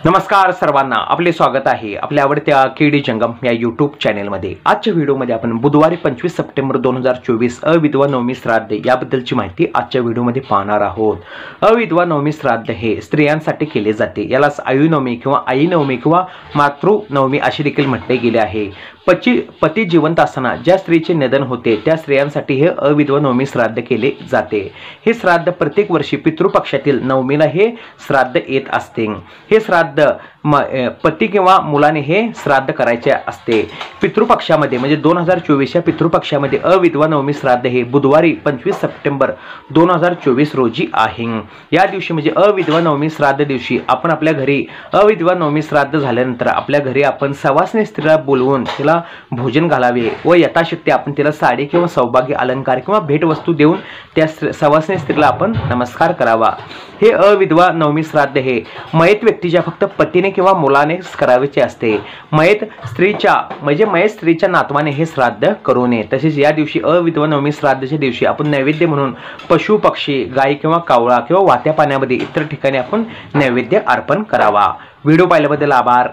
नमस्कार सर्वांना, आपले स्वागत आहे आपल्या आवडत्या केडी जंगम या यूट्यूब चॅनेलमध्ये। आजच्या व्हिडिओमध्ये आपण बुधवारी 25 सप्टेंबर 2024 अविधवा नवमी श्राद्ध याबद्दलची माहिती आजच्या व्हिडिओमध्ये पाहणार आहोत। अविधवा नवमी श्राद्ध हे स्त्रियांसाठी केले जाते। यालाच आयुनवमी किंवा आई नवमी किंवा मातृनवमी असे देखील म्हटले गेले आहे। पती जिवंत असताना ज्या स्त्रीचे निधन होते त्या स्त्रियांसाठी हे अविधवा नवमी श्राद्ध केले जाते। हे श्राद्ध प्रत्येक वर्षी पितृपक्षातील नवमीला हे श्राद्ध येत असते। हे श्राद्ध पती किंवा मुलाने हे श्राद्ध करायचे असते। पितृपक्षामध्ये म्हणजे 2024 या पितृपक्षामध्ये अविधवा नवमी श्राद्ध हे बुधवारी 25 सप्टेंबर 2024 रोजी आहे। या दिवशी म्हणजे अविधवा नवमी श्राद्ध दिवशी आपण आपल्या घरी अविधवा नवमी श्राद्ध झाल्यानंतर आपल्या घरी आपण सवासणी स्त्रीला बोलवून तिला भोजन घालावे व यथाशक्ती आपण तिला साडी किंवा सौभाग्य अलंकार किंवा भेटवस्तू देऊन त्या सवासणी स्त्रीला आपण नमस्कार करावा। हे अविधवा नवमी श्राद्ध हे मयत व्यक्तीच्या फक्त पतीने किंवा मुलानेच करायचे असते। मयत स्त्रीच्या नातवाने हे श्राद्ध करू नये। तसेच या दिवशी अविधवा नवमी श्राद्धच्या दिवशी आपण नैवेद्य म्हणून पशु पक्षी गाय किंवा कावळा किंवा वाहत्या पाण्यामध्ये इतर ठिकाणी आपण नैवेद्य अर्पण करावा। व्हिडिओ पाहिल्याबद्दल आभार।